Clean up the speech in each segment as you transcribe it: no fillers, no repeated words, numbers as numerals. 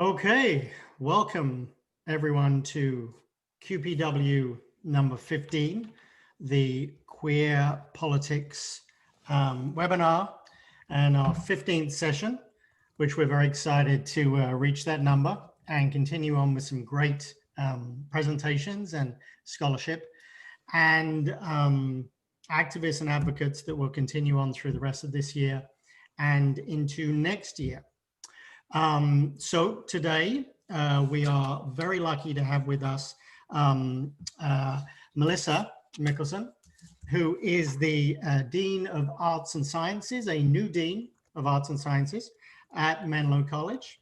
Okay, welcome everyone to QPW number 15, the Queer Politics webinar, and our 15th session, which we're very excited to reach that number and continue on with some great presentations and scholarship and activists and advocates that will continue on through the rest of this year and into next year. So today we are very lucky to have with us Melissa Michelson, who is the Dean of Arts and Sciences, a new Dean of Arts and Sciences at Menlo College,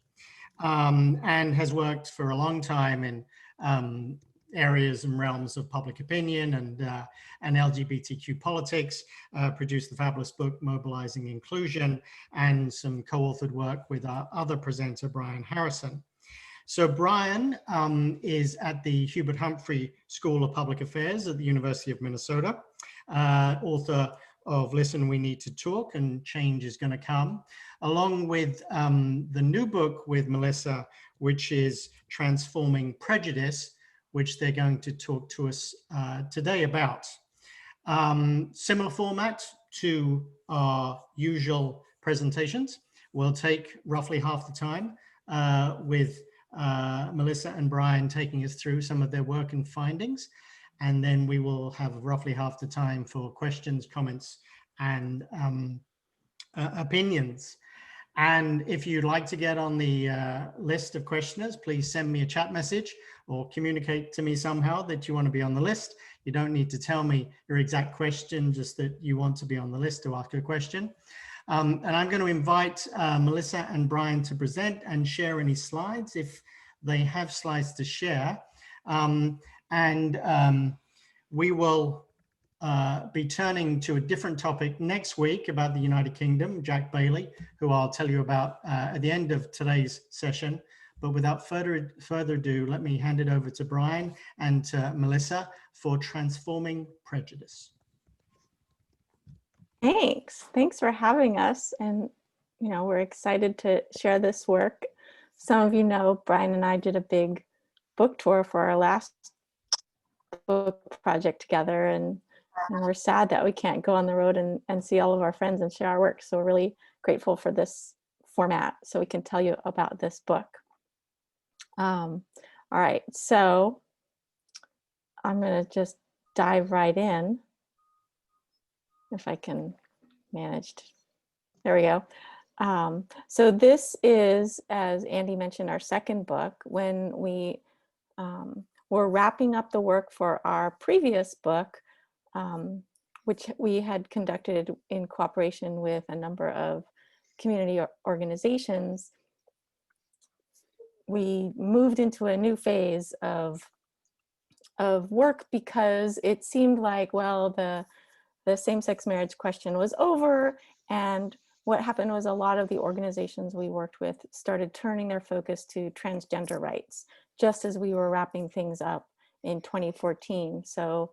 and has worked for a long time in areas and realms of public opinion and LGBTQ politics, produced the fabulous book Mobilizing Inclusion, and some co-authored work with our other presenter, Brian Harrison. So Brian is at the Hubert Humphrey School of Public Affairs at the University of Minnesota, author of Listen, We Need to Talk and Change is Gonna Come, along with the new book with Melissa, which is Transforming Prejudice, which they're going to talk to us today about. Similar format to our usual presentations. We'll take roughly half the time with Melissa and Brian taking us through some of their work and findings. And then we will have roughly half the time for questions, comments, and opinions. And if you'd like to get on the list of questioners, please send me a chat message or communicate to me somehow that you want to be on the list. You don't need to tell me your exact question, just that you want to be on the list to ask a question. And I'm going to invite Melissa and Brian to present and share any slides if they have slides to share. We will be turning to a different topic next week about the United Kingdom, Jack Bailey, who I'll tell you about at the end of today's session. But without further ado, let me hand it over to Brian and to Melissa for Transforming Prejudice. Thanks for having us. And, you know, we're excited to share this work. Some of you know, Brian and I did a big book tour for our last book project together, and we're sad that we can't go on the road and see all of our friends and share our work. So we're really grateful for this format so we can tell you about this book. All right, so I'm going to just dive right in if I can manage to, there we go. So this is, as Andy mentioned, our second book. When we were wrapping up the work for our previous book, which we had conducted in cooperation with a number of community organizations, we moved into a new phase of work because it seemed like, well, the same-sex marriage question was over, and what happened was a lot of the organizations we worked with started turning their focus to transgender rights, just as we were wrapping things up in 2014. So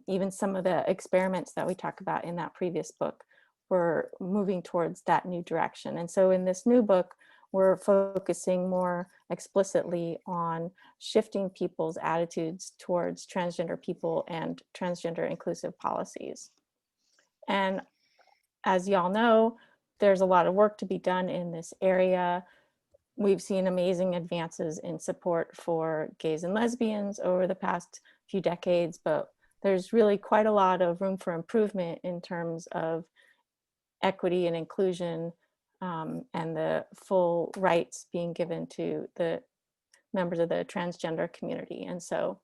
even some of the experiments that we talk about in that previous book were moving towards that new direction. And so in this new book, we're focusing more explicitly on shifting people's attitudes towards transgender people and transgender inclusive policies. And as y'all know, there's a lot of work to be done in this area. We've seen amazing advances in support for gays and lesbians over the past few decades, but there's really quite a lot of room for improvement in terms of equity and inclusion, and the full rights being given to the members of the transgender community. And so,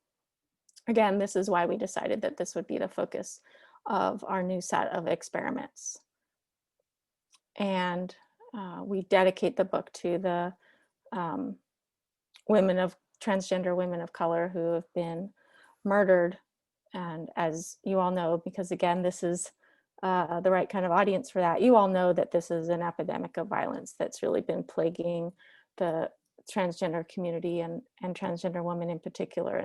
again, this is why we decided that this would be the focus of our new set of experiments. And we dedicate the book to the transgender women of color who have been murdered. And as you all know, because again, this is the right kind of audience for that, you all know that this is an epidemic of violence that's really been plaguing the transgender community and transgender women in particular.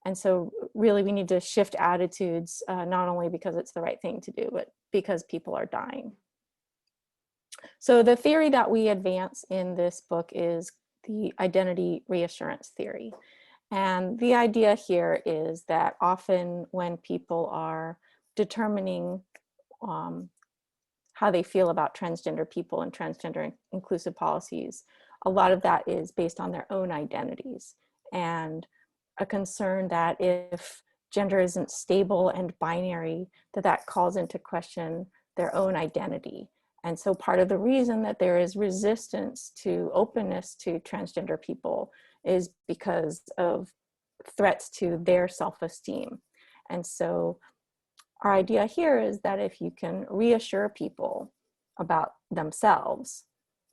And so really we need to shift attitudes, not only because it's the right thing to do, but because people are dying. So the theory that we advance in this book is the identity reassurance theory. And the idea here is that often when people are determining how they feel about transgender people and transgender inclusive policies, a lot of that is based on their own identities, and a concern that if gender isn't stable and binary, that calls into question their own identity. And so part of the reason that there is resistance to openness to transgender people is because of threats to their self-esteem. And so our idea here is that if you can reassure people about themselves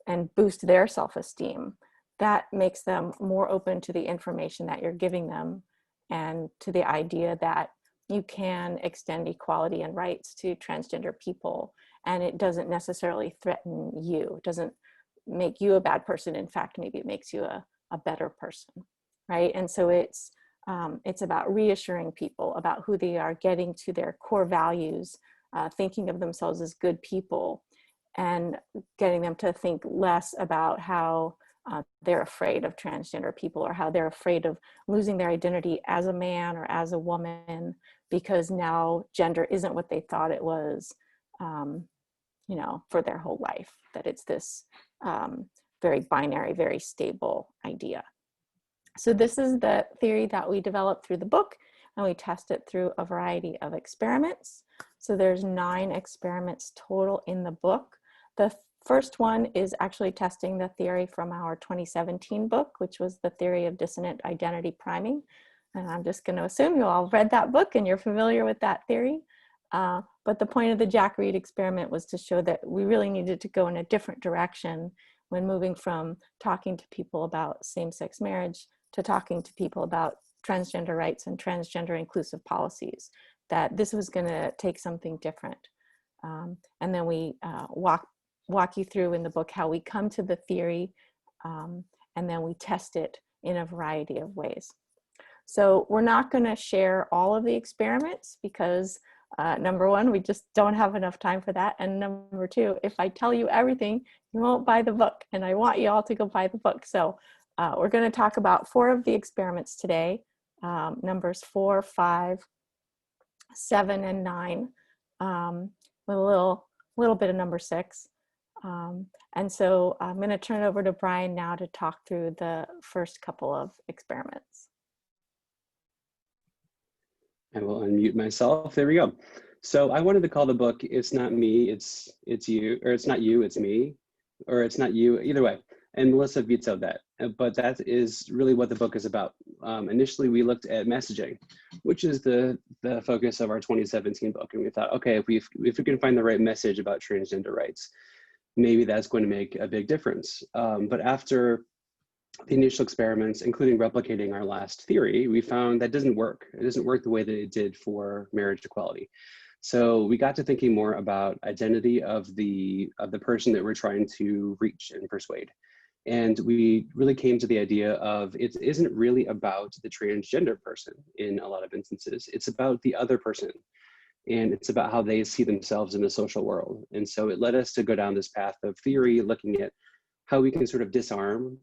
and boost their self-esteem, that makes them more open to the information that you're giving them and to the idea that you can extend equality and rights to transgender people, and it doesn't necessarily threaten you. It doesn't make you a bad person. In fact, maybe it makes you a better person, right? And so it's about reassuring people about who they are, getting to their core values, thinking of themselves as good people, and getting them to think less about how they're afraid of transgender people, or how they're afraid of losing their identity as a man or as a woman, because now gender isn't what they thought it was, you know, for their whole life, that it's this very binary, very stable idea. So this is the theory that we developed through the book, and we test it through a variety of experiments. So there's 9 experiments total in the book. The first one is actually testing the theory from our 2017 book, which was the theory of dissonant identity priming. And I'm just going to assume you all read that book and you're familiar with that theory. But the point of the Jack Reed experiment was to show that we really needed to go in a different direction when moving from talking to people about same-sex marriage to talking to people about transgender rights and transgender inclusive policies, that this was going to take something different. And then we walk you through in the book how we come to the theory, and then we test it in a variety of ways. So we're not going to share all of the experiments because number one, we just don't have enough time for that. And number two, if I tell you everything, you won't buy the book, and I want you all to go buy the book. So we're going to talk about 4 of the experiments today, numbers 4, 5, 7, and 9, with a little bit of number 6. And so I'm going to turn it over to Brian now to talk through the first couple of experiments. I will unmute myself. There we go. So I wanted to call the book "It's Not Me, It's You," or "It's Not You, It's Me," or "It's Not You." Either way. And Melissa vetoed that, but that is really what the book is about. Initially, we looked at messaging, which is the focus of our 2017 book, and we thought, okay, if we can find the right message about transgender rights, maybe that's going to make a big difference. But after the initial experiments, including replicating our last theory, we found that doesn't work. It doesn't work the way that it did for marriage equality. So we got to thinking more about identity of the person that we're trying to reach and persuade. And we really came to the idea of it isn't really about the transgender person in a lot of instances. It's about the other person. And it's about how they see themselves in the social world. And so it led us to go down this path of theory, looking at how we can sort of disarm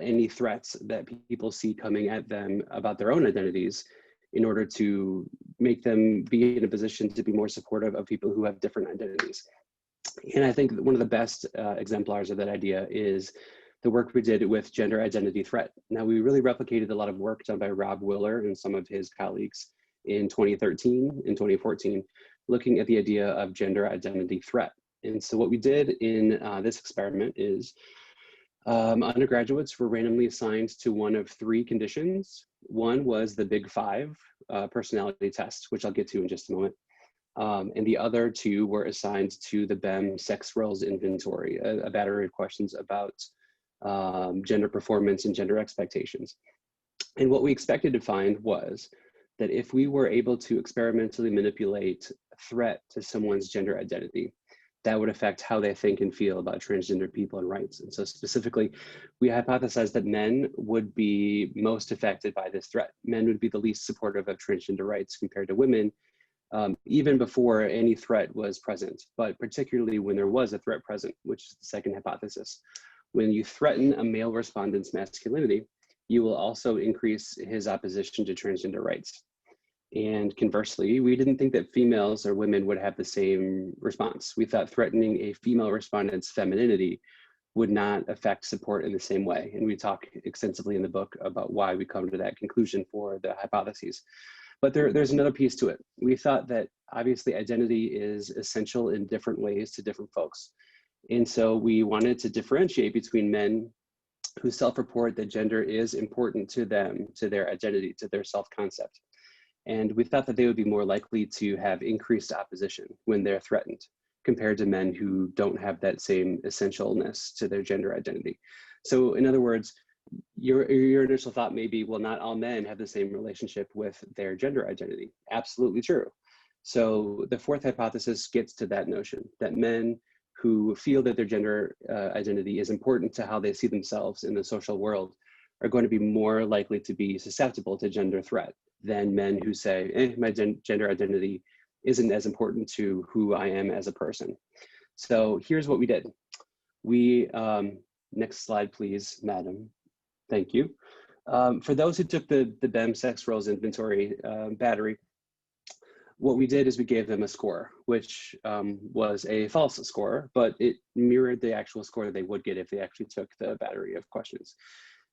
any threats that people see coming at them about their own identities in order to make them be in a position to be more supportive of people who have different identities. And I think one of the best exemplars of that idea is the work we did with gender identity threat. Now, we really replicated a lot of work done by Rob Willer and some of his colleagues in 2013 and 2014, looking at the idea of gender identity threat. And so what we did in this experiment is undergraduates were randomly assigned to one of 3 conditions. One was the Big 5 personality test, which I'll get to in just a moment. And the other 2 were assigned to the BEM sex roles inventory, a battery of questions about gender performance and gender expectations. And what we expected to find was that if we were able to experimentally manipulate threat to someone's gender identity, that would affect how they think and feel about transgender people and rights. And so specifically, we hypothesized that men would be most affected by this threat. Men would be the least supportive of transgender rights compared to women, even before any threat was present, but particularly when there was a threat present, which is the second hypothesis. when you threaten a male respondent's masculinity, you will also increase his opposition to transgender rights. And conversely, we didn't think that females or women would have the same response. We thought threatening a female respondent's femininity would not affect support in the same way. And we talk extensively in the book about why we come to that conclusion for the hypotheses. But there's another piece to it. We thought that obviously identity is essential in different ways to different folks. And so we wanted to differentiate between men who self-report that gender is important to them, to their identity, to their self-concept. And we thought that they would be more likely to have increased opposition when they're threatened compared to men who don't have that same essentialness to their gender identity. So in other words, your initial thought may be, well, not all men have the same relationship with their gender identity. Absolutely true. So the fourth hypothesis gets to that notion that men who feel that their gender identity is important to how they see themselves in the social world are going to be more likely to be susceptible to gender threat than men who say, my gender identity isn't as important to who I am as a person. So here's what we did. We, next slide, please, madam. Thank you. For those who took the BEM sex roles inventory battery, what we did is we gave them a score, which was a false score, but it mirrored the actual score that they would get if they actually took the battery of questions.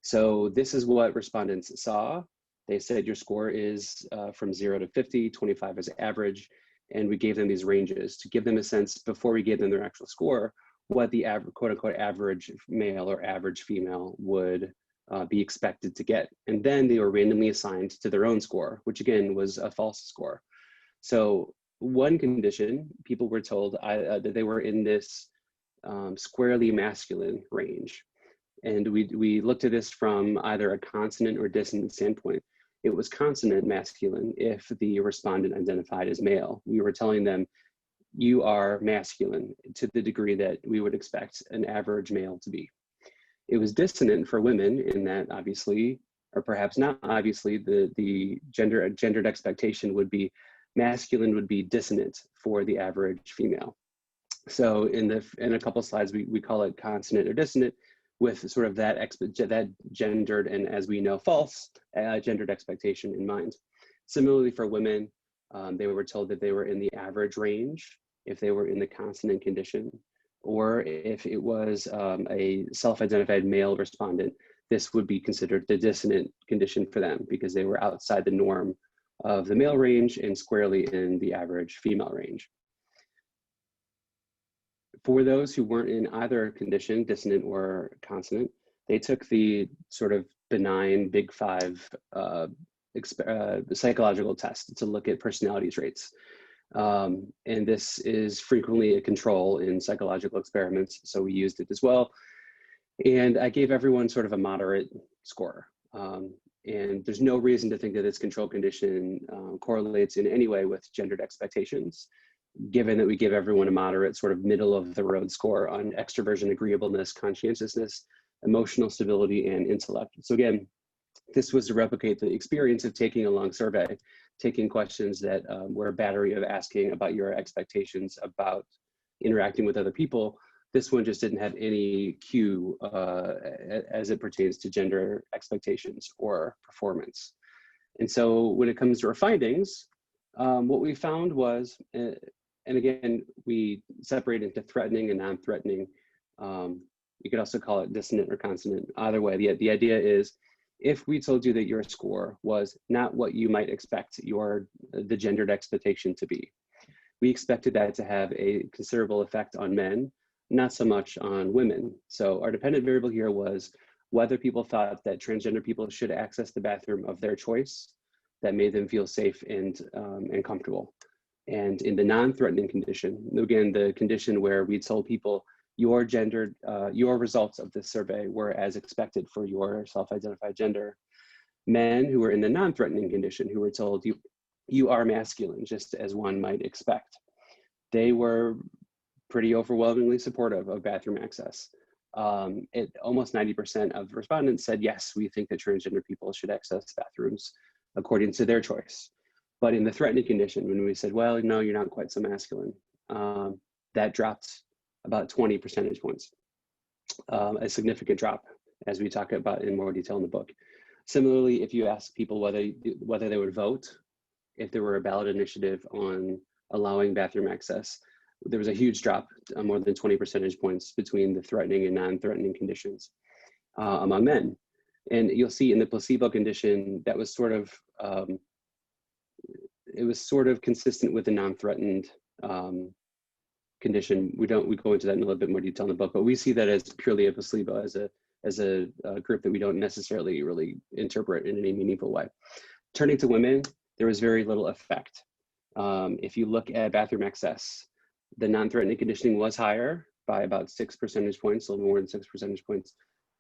So this is what respondents saw. They said your score is from 0 to 50, 25 is average, and we gave them these ranges to give them a sense before we gave them their actual score, what the quote unquote average male or average female would be expected to get. And then they were randomly assigned to their own score, which again was a false score. So one condition, people were told that they were in this squarely masculine range. And we looked at this from either a consonant or dissonant standpoint. It was consonant masculine if the respondent identified as male. We were telling them, you are masculine to the degree that we would expect an average male to be. It was dissonant for women in that obviously, or perhaps not obviously, the gendered expectation would be masculine would be dissonant for the average female. So in a couple of slides, we call it consonant or dissonant with sort of that gendered and, as we know, false gendered expectation in mind. Similarly for women, they were told that they were in the average range if they were in the consonant condition, or if it was a self-identified male respondent, this would be considered the dissonant condition for them because they were outside the norm of the male range and squarely in the average female range. For those who weren't in either condition, dissonant or consonant, they took the sort of benign Big Five psychological test to look at personality traits. And this is frequently a control in psychological experiments, so we used it as well. And I gave everyone sort of a moderate score. And there's no reason to think that this control condition correlates in any way with gendered expectations, given that we give everyone a moderate sort of middle of the road score on extroversion, agreeableness, conscientiousness, emotional stability, and intellect. So again, this was to replicate the experience of taking a long survey, taking questions that were a battery of asking about your expectations about interacting with other people. This one just didn't have any cue as it pertains to gender expectations or performance. And so when it comes to our findings, what we found was, and again, we separate into threatening and non-threatening. You could also call it dissonant or consonant. Either way, the idea is, if we told you that your score was not what you might expect the gendered expectation to be, we expected that to have a considerable effect on men, not so much on women. So our dependent variable here was whether people thought that transgender people should access the bathroom of their choice that made them feel safe and comfortable. And in the non-threatening condition, again, the condition where we told people your results of this survey were as expected for your self-identified gender. Men who were in the non-threatening condition, who were told you are masculine, just as one might expect, they were pretty overwhelmingly supportive of bathroom access. Almost 90% of respondents said, yes, we think that transgender people should access bathrooms according to their choice. But in the threatening condition, when we said, well, no, you're not quite so masculine, that dropped about 20 percentage points. a significant drop, as we talk about in more detail in the book. Similarly, if you ask people whether they would vote if there were a ballot initiative on allowing bathroom access, there was a huge drop, more than 20 percentage points between the threatening and non-threatening conditions among men. And you'll see in the placebo condition, that was sort of, it was sort of consistent with the non-threatened condition. We go into that in a little bit more detail in the book, but we see that as purely a placebo, as a group that we don't necessarily really interpret in any meaningful way. Turning to women, there was very little effect. If you look at bathroom access, the non-threatening conditioning was higher by about 6 percentage points, a little more than 6 percentage points,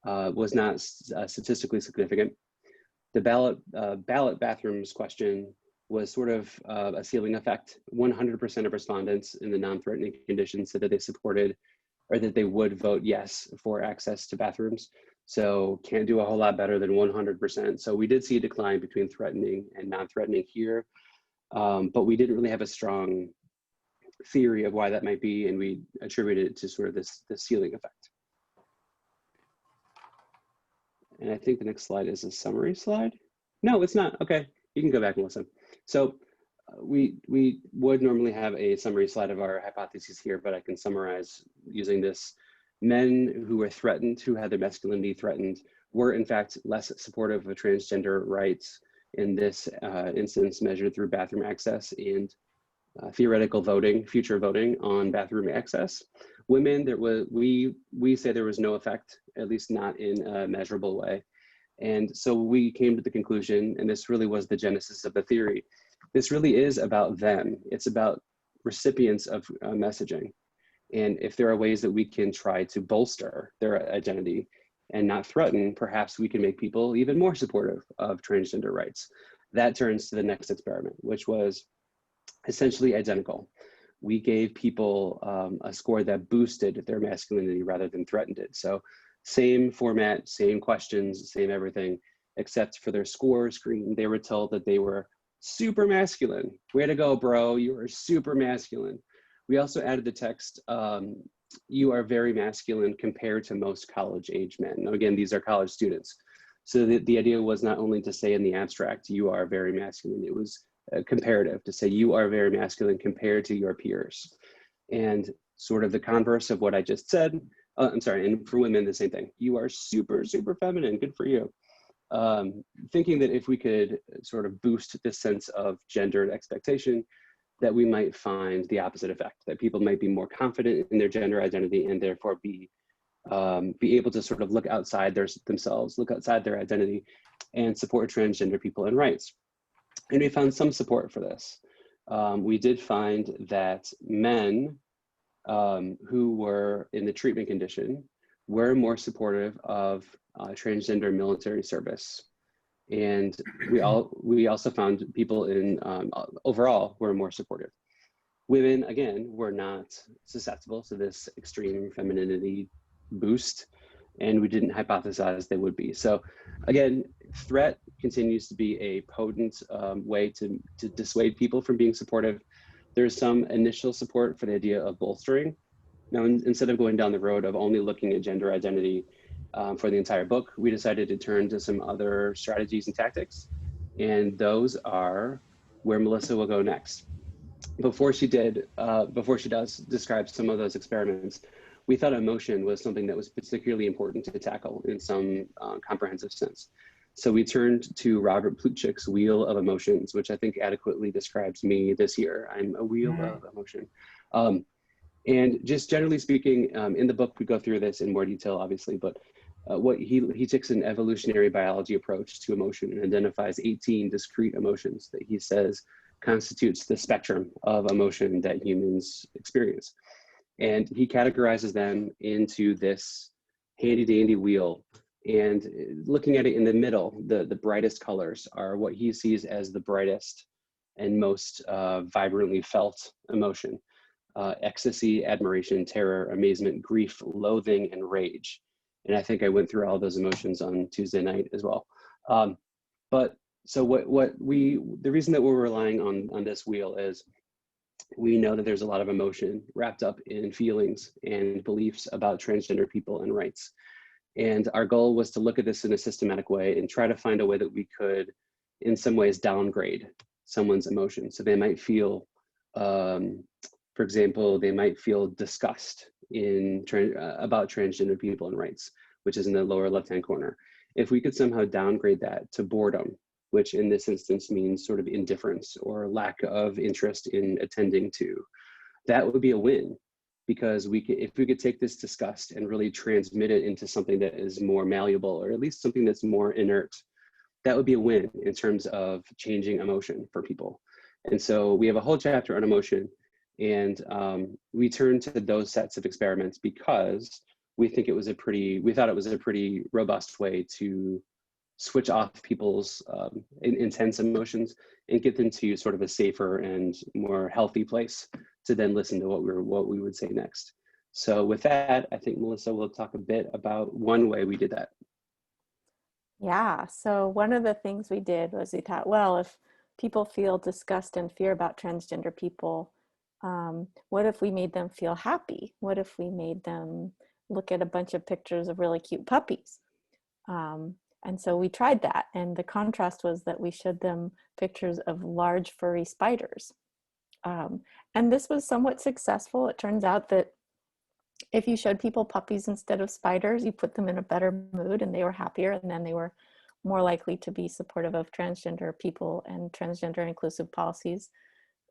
was not statistically significant. The ballot bathrooms question was sort of a ceiling effect. 100% of respondents in the non-threatening conditions said that they supported or that they would vote yes for access to bathrooms. So can't do a whole lot better than 100%. So we did see a decline between threatening and non-threatening here, but we didn't really have a strong theory of why that might be, and we attributed it to sort of this ceiling effect. And I think the next slide is a summary slide. No, it's not. Okay, you can go back and listen. So we would normally have a summary slide of our hypotheses here, but I can summarize using this. Men who were threatened, who had their masculinity threatened, were in fact less supportive of transgender rights in this instance, measured through bathroom access and theoretical voting, future voting on bathroom access. Women, we say there was no effect, at least not in a measurable way. And so we came to the conclusion, and this really was the genesis of the theory, this really is about them. It's about recipients of messaging. And if there are ways that we can try to bolster their identity and not threaten, perhaps we can make people even more supportive of transgender rights. That turns to the next experiment, which was essentially identical. We gave people a score that boosted their masculinity rather than threatened it. So same format, same questions, same everything, except for their score screen, they were told that they were super masculine. Way to go, bro, you are super masculine. We also added the text, you are very masculine compared to most college-age men. Now, again, these are college students. So the idea was not only to say in the abstract, you are very masculine, it was comparative, to say you are very masculine compared to your peers. And sort of the converse of what I just said, I'm sorry, and for women, the same thing. You are super, super feminine, good for you. Thinking that if we could sort of boost this sense of gendered expectation, that we might find the opposite effect, that people might be more confident in their gender identity and therefore be able to sort of look outside themselves, look outside their identity and support transgender people and rights. And we found some support for this. We did find that men who were in the treatment condition were more supportive of transgender military service. And we also found people in overall were more supportive. Women, again, were not susceptible to this extreme femininity boost, and we didn't hypothesize they would be. So again, threat continues to be a potent way to dissuade people from being supportive. There's some initial support for the idea of bolstering. Now, instead of going down the road of only looking at gender identity for the entire book, we decided to turn to some other strategies and tactics. And those are where Melissa will go next. Before she does describe some of those experiments, we thought emotion was something that was particularly important to tackle in some comprehensive sense. So we turned to Robert Plutchik's Wheel of Emotions, which I think adequately describes me this year. I'm a wheel of emotion. And just generally speaking, in the book, we go through this in more detail, obviously, but what he takes an evolutionary biology approach to emotion and identifies 18 discrete emotions that he says constitutes the spectrum of emotion that humans experience. And he categorizes them into this handy dandy wheel. And looking at it in the middle, the brightest colors are what he sees as the brightest and most vibrantly felt emotion. Ecstasy, admiration, terror, amazement, grief, loathing, and rage. And I think I went through all those emotions on Tuesday night as well. But so the reason that we're relying on this wheel is we know that there's a lot of emotion wrapped up in feelings and beliefs about transgender people and rights. And our goal was to look at this in a systematic way and try to find a way that we could, in some ways, downgrade someone's emotion. So they might feel, for example, they might feel disgust about transgender people and rights, which is in the lower left-hand corner. If we could somehow downgrade that to boredom, which in this instance means sort of indifference or lack of interest in attending to, that would be a win. Because if we could take this disgust and really transmit it into something that is more malleable, or at least something that's more inert, that would be a win in terms of changing emotion for people. And so we have a whole chapter on emotion, and we turned to those sets of experiments because we thought it was a pretty robust way to switch off people's intense emotions and get them to sort of a safer and more healthy place to then listen to what we would say next. So with that, I think Melissa will talk a bit about one way we did that. Yeah, so one of the things we did was we thought, well, if people feel disgust and fear about transgender people, what if we made them feel happy? What if we made them look at a bunch of pictures of really cute puppies? And so we tried that, and the contrast was that we showed them pictures of large furry spiders. And this was somewhat successful. It turns out that if you showed people puppies instead of spiders, you put them in a better mood and they were happier, and then they were more likely to be supportive of transgender people and transgender inclusive policies.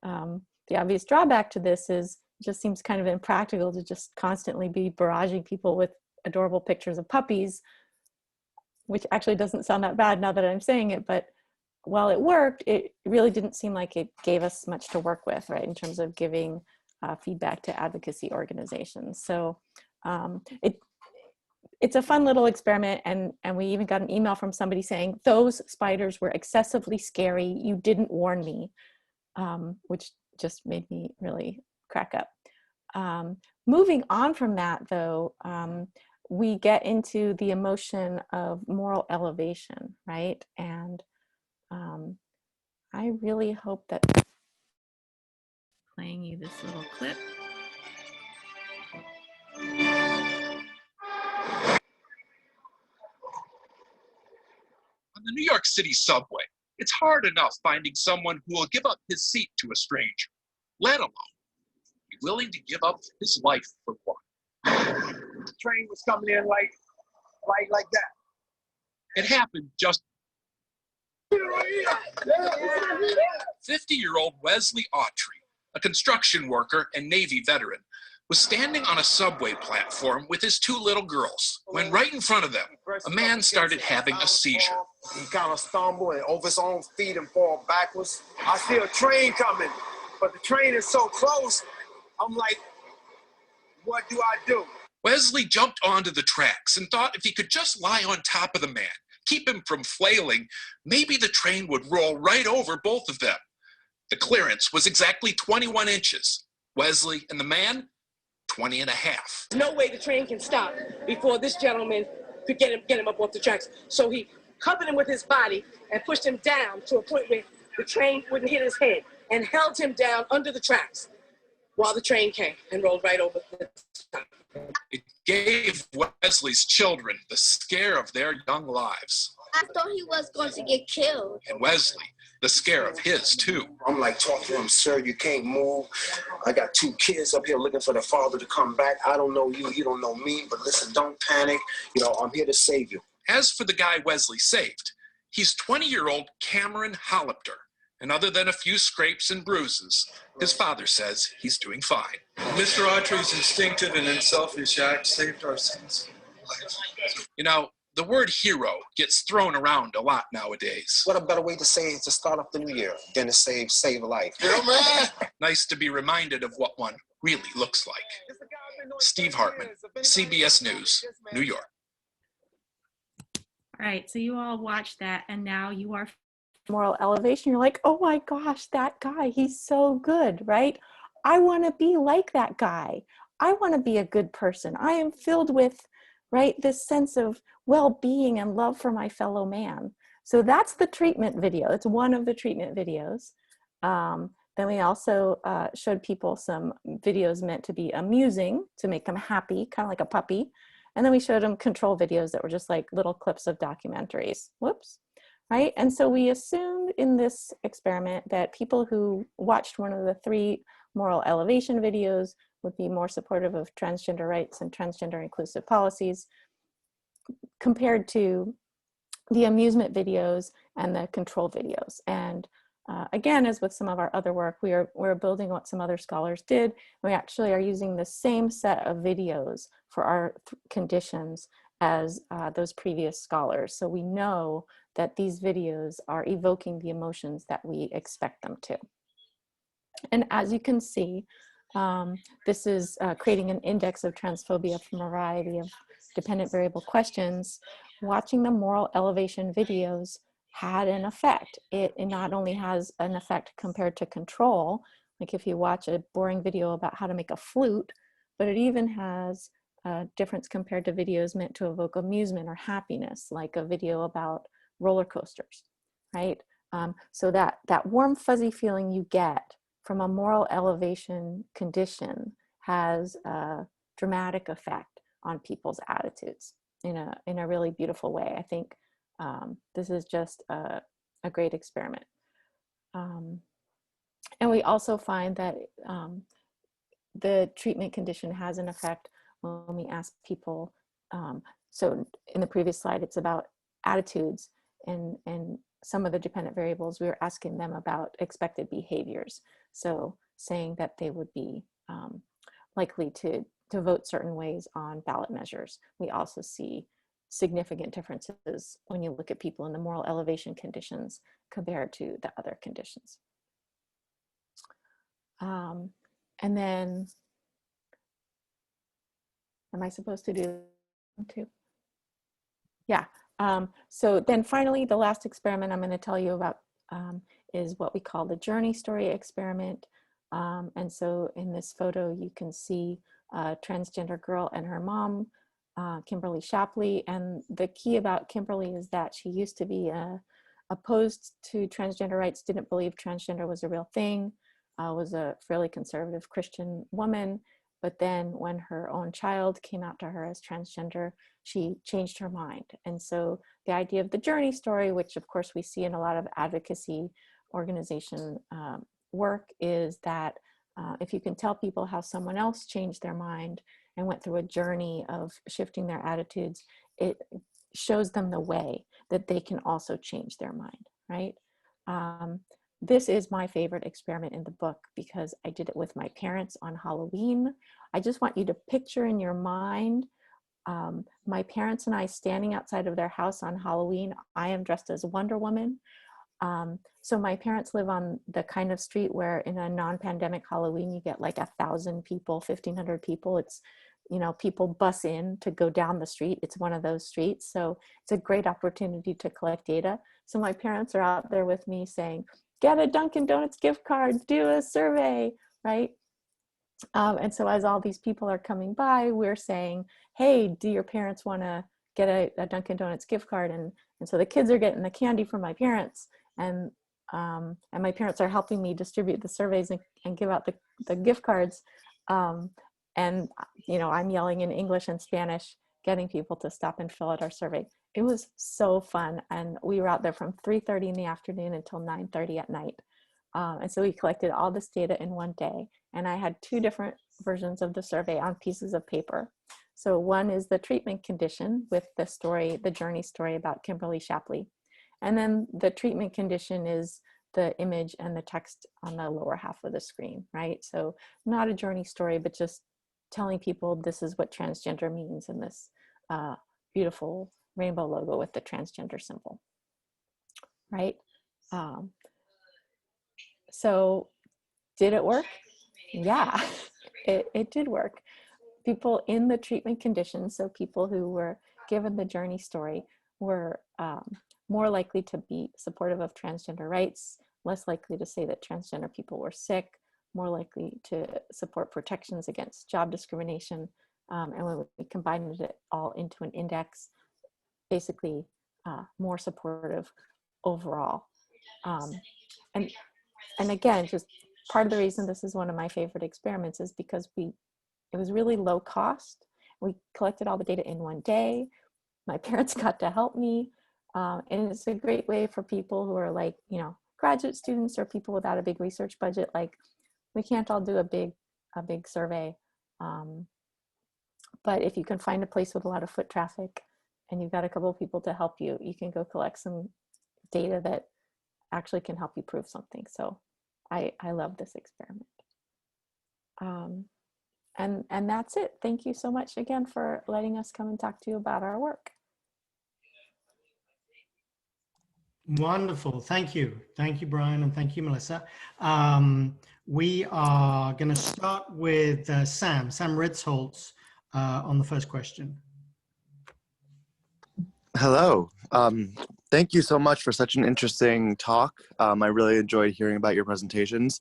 The obvious drawback to this is it just seems kind of impractical to just constantly be barraging people with adorable pictures of puppies, which actually doesn't sound that bad now that I'm saying it, but while it worked, it really didn't seem like it gave us much to work with, right, in terms of giving feedback to advocacy organizations. So it's a fun little experiment, and we even got an email from somebody saying, those spiders were excessively scary, you didn't warn me, which just made me really crack up. Moving on from that, though, we get into the emotion of moral elevation, right? And I really hope that playing you this little clip. On the New York City subway, it's hard enough finding someone who will give up his seat to a stranger, let alone be willing to give up his life for one. The train was coming in like that. It happened just 50-year-old Wesley Autry, a construction worker and Navy veteran, was standing on a subway platform with his two little girls when right in front of them, a man started having a seizure. He kind of stumbled and over his own feet and fall backwards. I see a train coming, but the train is so close, I'm like, what do I do? Wesley jumped onto the tracks and thought if he could just lie on top of the man, keep him from flailing, maybe the train would roll right over both of them. The clearance was exactly 21 inches. Wesley and the man, 20 and a half. No way the train can stop before this gentleman could get him up off the tracks. So he covered him with his body and pushed him down to a point where the train wouldn't hit his head, and held him down under the tracks while the train came and rolled right over the top. It gave Wesley's children the scare of their young lives. I thought he was going to get killed. And Wesley, the scare of his too. I'm like talking to him, sir, you can't move. I got two kids up here looking for their father to come back. I don't know you, you don't know me, but listen, don't panic. You know, I'm here to save you. As for the guy Wesley saved, he's 20-year-old Cameron Hollipter. And other than a few scrapes and bruises, his father says he's doing fine. Mr. Autry's instinctive and unselfish act saved our son's life. You know, the word hero gets thrown around a lot nowadays. What a better way to say it to start off the new year than to save a life. Yeah, man. Nice to be reminded of what one really looks like. Steve Hartman, CBS News, New York. All right, so you all watched that, and now you are moral elevation. You're like, oh my gosh, that guy, he's so good, right? I want to be like that guy. I want to be a good person. I am filled with, right, this sense of well-being and love for my fellow man. So that's the treatment video. It's one of the treatment videos. Then we also showed people some videos meant to be amusing, to make them happy, kind of like a puppy. And then we showed them control videos that were just like little clips of documentaries. Whoops. Right? And so we assumed in this experiment that people who watched one of the 3 moral elevation videos would be more supportive of transgender rights and transgender inclusive policies compared to the amusement videos and the control videos. And again, as with some of our other work, we're building what some other scholars did. We actually are using the same set of videos for our conditions as those previous scholars. So we know that these videos are evoking the emotions that we expect them to. And as you can see, this is creating an index of transphobia from a variety of dependent variable questions. Watching the moral elevation videos had an effect. It not only has an effect compared to control, like if you watch a boring video about how to make a flute, but it even has a difference compared to videos meant to evoke amusement or happiness, like a video about roller coasters, right? So that warm fuzzy feeling you get from a moral elevation condition has a dramatic effect on people's attitudes in a really beautiful way. I think this is just a great experiment. And we also find that the treatment condition has an effect when we ask people. So in the previous slide, it's about attitudes, and some of the dependent variables, we were asking them about expected behaviors. So saying that they would be likely to vote certain ways on ballot measures. We also see significant differences when you look at people in the moral elevation conditions compared to the other conditions. And then, am I supposed to do two? Yeah. So then finally, the last experiment I'm going to tell you about is what we call the journey story experiment. And so in this photo, you can see a transgender girl and her mom, Kimberly Shapley. And the key about Kimberly is that she used to be opposed to transgender rights, didn't believe transgender was a real thing, was a fairly conservative Christian woman. But then when her own child came out to her as transgender, she changed her mind. And so the idea of the journey story, which of course we see in a lot of advocacy organization work, is that if you can tell people how someone else changed their mind and went through a journey of shifting their attitudes, it shows them the way that they can also change their mind, right? This is my favorite experiment in the book because I did it with my parents on Halloween. I just want you to picture in your mind my parents and I standing outside of their house on Halloween. I am dressed as Wonder Woman. So my parents live on the kind of street where in a non-pandemic Halloween, you get like 1,000 people, 1,500 people. It's, you know, people bus in to go down the street. It's one of those streets. So it's a great opportunity to collect data. So my parents are out there with me saying, get a Dunkin' Donuts gift card, do a survey, right? And so as all these people are coming by, we're saying, hey, do your parents want to get a Dunkin' Donuts gift card? And so the kids are getting the candy from my parents, and my parents are helping me distribute the surveys and give out the gift cards. And, you know, I'm yelling in English and Spanish, getting people to stop and fill out our survey. It was so fun. And we were out there from 3:30 in the afternoon until 9:30 at night. And so we collected all this data in one day. And I had 2 different versions of the survey on pieces of paper. So one is the treatment condition with the story, the journey story about Kimberly Shapley. And then the treatment condition is the image and the text on the lower half of the screen, right? So not a journey story, but just telling people this is what transgender means in this beautiful rainbow logo with the transgender symbol, right? So did it work? Yeah, it did work. People in the treatment condition, so people who were given the journey story, were more likely to be supportive of transgender rights, less likely to say that transgender people were sick, more likely to support protections against job discrimination. And when we combined it all into an index, basically more supportive overall. And again, just part of the reason this is one of my favorite experiments is because it was really low cost. We collected all the data in one day. My parents got to help me. And it's a great way for people who are like, you know, graduate students or people without a big research budget. Like, we can't all do a big survey. But if you can find a place with a lot of foot traffic and you've got a couple of people to help you, you can go collect some data that actually can help you prove something. So I love this experiment. And that's it. Thank you so much again for letting us come and talk to you about our work. Wonderful. Thank you. Thank you, Brian, and thank you, Melissa. We are going to start with Sam Ritzholtz on the first question. Hello. Thank you so much for such an interesting talk. I really enjoyed hearing about your presentations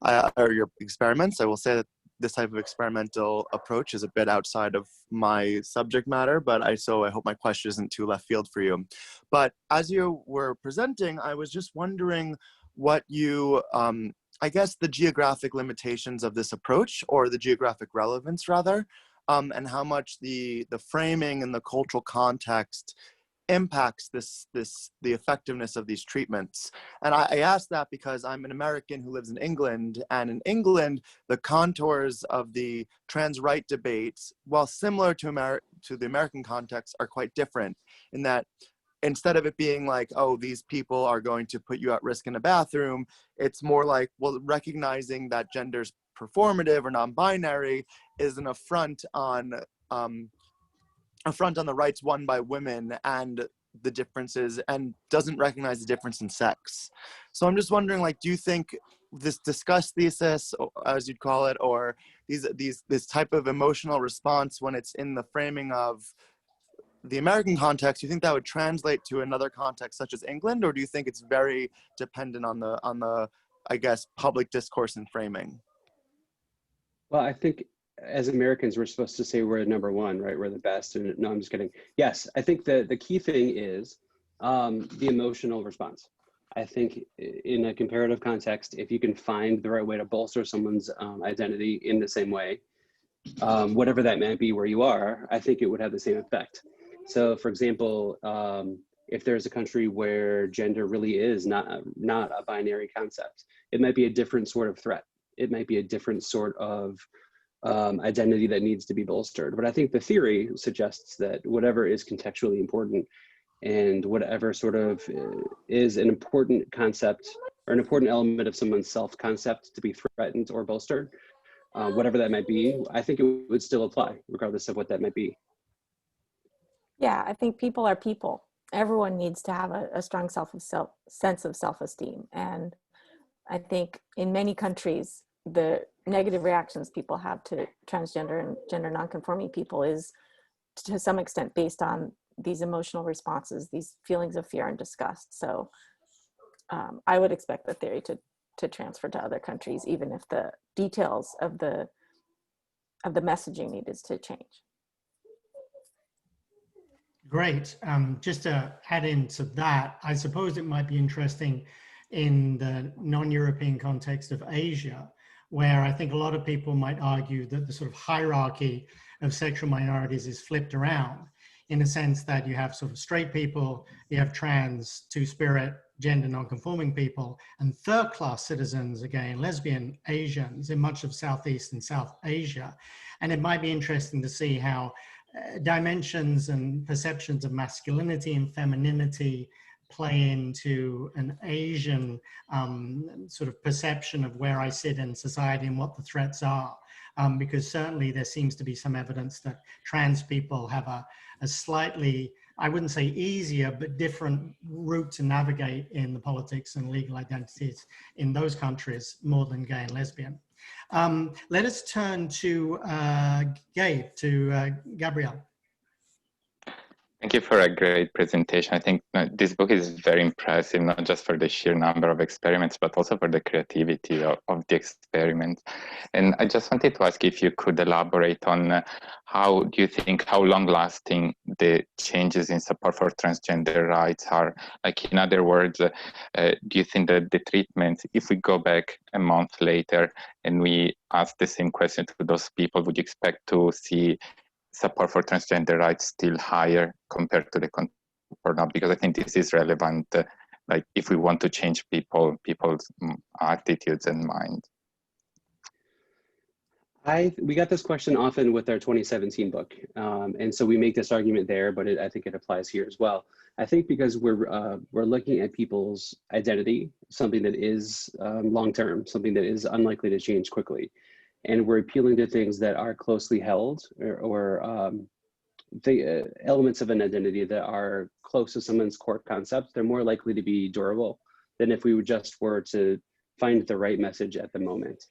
or your experiments. I will say that this type of experimental approach is a bit outside of my subject matter, but I hope my question isn't too left field for you. But as you were presenting, I was just wondering what you, I guess the geographic limitations of this approach, or the geographic relevance rather, and how much the framing and the cultural context impacts the effectiveness of these treatments. And I ask that because I'm an American who lives in England, and in England, the contours of the trans right debates, while similar to the American context, are quite different in that instead of it being like, oh, these people are going to put you at risk in a bathroom, it's more like, well, recognizing that gender's performative or non-binary is an affront on the rights won by women and the differences, and doesn't recognize the difference in sex. So I'm just wondering, like, do you think this discuss thesis, as you'd call it, or this type of emotional response when it's in the framing of the American context, do you think that would translate to another context such as England, or do you think it's very dependent on the I guess, public discourse and framing? Well, I think as Americans, we're supposed to say we're number one, right? We're the best. And no, I'm just kidding. Yes, I think the key thing is the emotional response. I think in a comparative context, if you can find the right way to bolster someone's identity in the same way, whatever that might be where you are, I think it would have the same effect. So for example, if there's a country where gender really is not a binary concept, it might be a different sort of threat. It might be a different sort of identity that needs to be bolstered. But I think the theory suggests that whatever is contextually important and whatever sort of is an important concept or an important element of someone's self-concept to be threatened or bolstered, whatever that might be, I think it would still apply regardless of what that might be. Yeah, I think people are people. Everyone needs to have a strong sense of self-esteem. And I think in many countries, the negative reactions people have to transgender and gender nonconforming people is to some extent based on these emotional responses, these feelings of fear and disgust. So I would expect the theory to transfer to other countries, even if the details of the messaging needed to change. Great. Just to add into that, I suppose it might be interesting in the non-European context of Asia, where I think a lot of people might argue that the sort of hierarchy of sexual minorities is flipped around, in the sense that you have sort of straight people, you have trans, two-spirit, gender non-conforming people, and third-class citizens, again, lesbian Asians in much of Southeast and South Asia. And it might be interesting to see how dimensions and perceptions of masculinity and femininity play into an Asian sort of perception of where I sit in society and what the threats are. Because certainly there seems to be some evidence that trans people have a slightly, I wouldn't say easier, but different route to navigate in the politics and legal identities in those countries more than gay and lesbian. Let us turn to Gabrielle. Thank you for a great presentation. I think this book is very impressive, not just for the sheer number of experiments, but also for the creativity of the experiments. And I just wanted to ask if you could elaborate on how do you think, how long-lasting the changes in support for transgender rights are? Like, in other words, do you think that the treatment, if we go back a month later and we ask the same question to those people, would you expect to see support for transgender rights still higher compared to the control or not? Because I think this is relevant, like if we want to change people's attitudes and minds. We got this question often with our 2017 book, and so we make this argument there, but I think it applies here as well. I think because we're looking at people's identity, something that is long-term, something that is unlikely to change quickly. And we're appealing to things that are closely held or the elements of an identity that are close to someone's core concepts. They're more likely to be durable than if we just were to find the right message at the moment.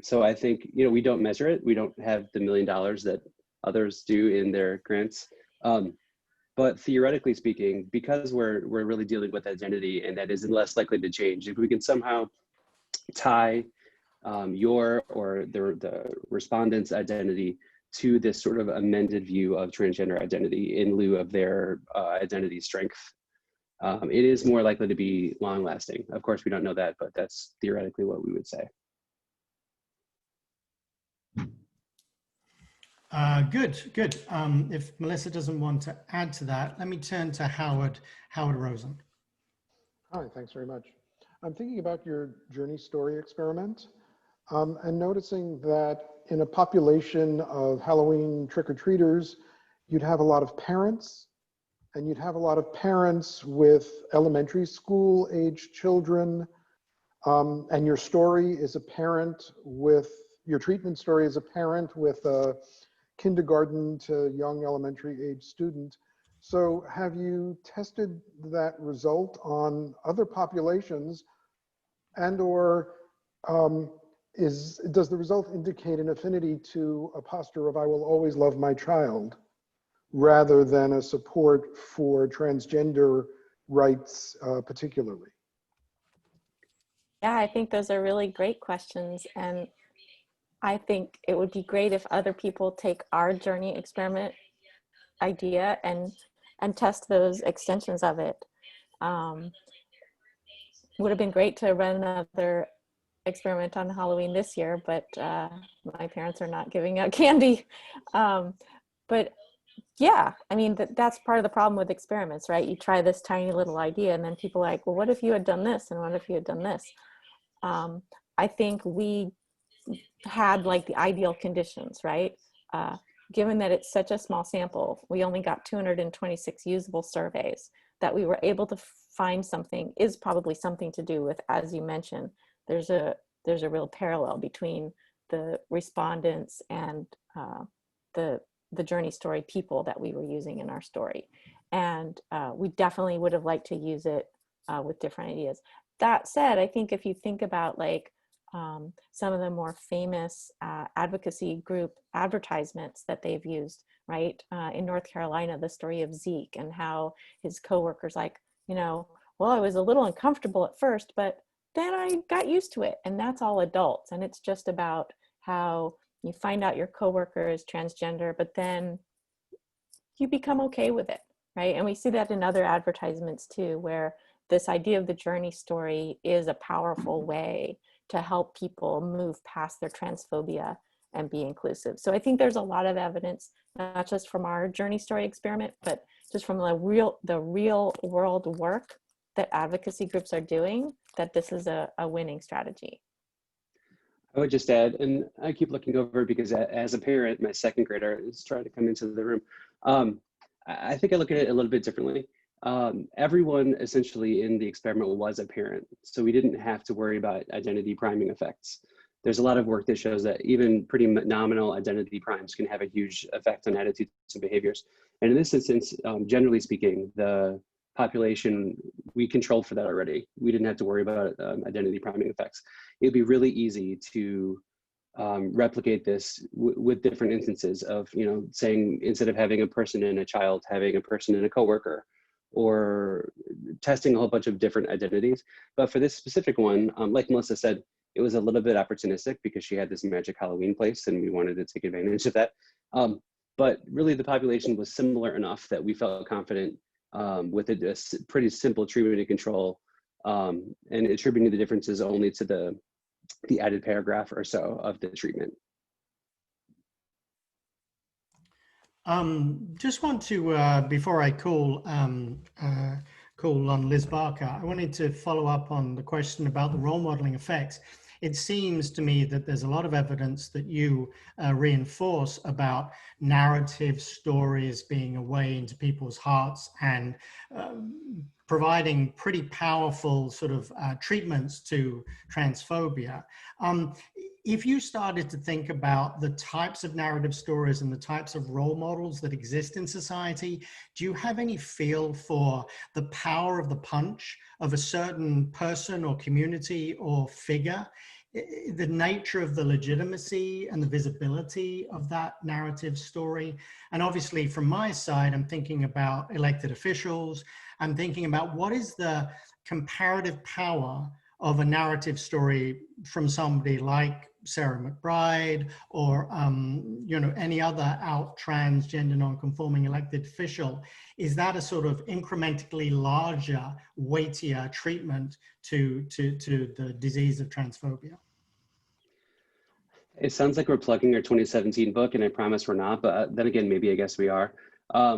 So I think, you know, we don't measure it. We don't have the $1 million that others do in their grants. But theoretically speaking, because we're really dealing with identity and that is less likely to change, if we can somehow tie your or the respondent's identity to this sort of amended view of transgender identity in lieu of their identity strength, it is more likely to be long lasting. Of course, we don't know that, but that's theoretically what we would say. Good. If Melissa doesn't want to add to that, let me turn to Howard Rosen. Hi, thanks very much. I'm thinking about your journey story experiment and noticing that in a population of Halloween trick-or-treaters, you'd have a lot of parents, and you'd have a lot of parents with elementary school age children, and your story is a parent with, your treatment story is a parent with a kindergarten to young elementary age student. So have you tested that result on other populations, and or does the result indicate an affinity to a posture of I will always love my child rather than a support for transgender rights particularly? Yeah, I think those are really great questions. And I think it would be great if other people take our journey experiment idea and test those extensions of it. Would have been great to run another experiment on Halloween this year, but my parents are not giving out candy. But yeah, I mean, that's part of the problem with experiments, right? You try this tiny little idea and then people are like, well, what if you had done this? And what if you had done this? I think we had like the ideal conditions, right? Given that it's such a small sample, we only got 226 usable surveys, that we were able to find something is probably something to do with, as you mentioned, there's a real parallel between the respondents and the journey story people that we were using in our story. And we definitely would have liked to use it with different ideas. That said, I think if you think about like some of the more famous advocacy group advertisements that they've used, right? In North Carolina, the story of Zeke and how his coworkers like, you know, well, I was a little uncomfortable at first, but then I got used to it. And that's all adults. And it's just about how you find out your coworker is transgender, but then you become okay with it, right? And we see that in other advertisements too, where this idea of the journey story is a powerful way to help people move past their transphobia and be inclusive. So I think there's a lot of evidence, not just from our journey story experiment, but just from the real world work that advocacy groups are doing, that this is a winning strategy. I would just add, and I keep looking over because as a parent, my second grader is trying to come into the room. I think I look at it a little bit differently. Everyone essentially in the experiment was a parent, so we didn't have to worry about identity priming effects. There's a lot of work that shows that even pretty nominal identity primes can have a huge effect on attitudes and behaviors. And in this instance, generally speaking, the population, we controlled for that already. We didn't have to worry about identity priming effects. It'd be really easy to replicate this with different instances of, saying instead of having a person and a child, having a person and a coworker, or testing a whole bunch of different identities. But for this specific one, like Melissa said, it was a little bit opportunistic because she had this magic Halloween place and we wanted to take advantage of that. But really the population was similar enough that we felt confident with a pretty simple treatment and control, and attributing the differences only to the added paragraph or so of the treatment. Just want to, before I call on Liz Barker, I wanted to follow up on the question about the role modeling effects. It seems to me that there's a lot of evidence that you reinforce about narrative stories being a way into people's hearts and providing pretty powerful sort of treatments to transphobia. If you started to think about the types of narrative stories and the types of role models that exist in society, do you have any feel for the power of the punch of a certain person or community or figure, the nature of the legitimacy and the visibility of that narrative story? And obviously from my side, I'm thinking about elected officials. I'm thinking about what is the comparative power of a narrative story from somebody like Sarah McBride or any other out transgender non-conforming elected official. Is that a sort of incrementally larger, weightier treatment to the disease of transphobia? It sounds like we're plugging our 2017 book, and I promise we're not, but then again, maybe I guess we are.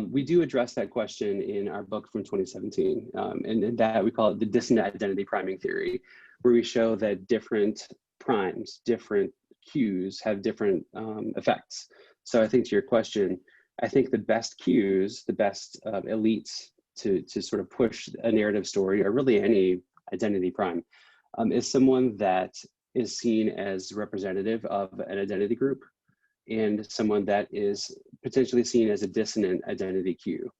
We do address that question in our book from 2017, and that we call it the dissonant identity priming theory, where we show that different primes, different cues have different effects. So I think to your question, I think the best cues, the best elites to sort of push a narrative story, or really any identity prime, is someone that is seen as representative of an identity group, and someone that is potentially seen as a dissonant identity cue.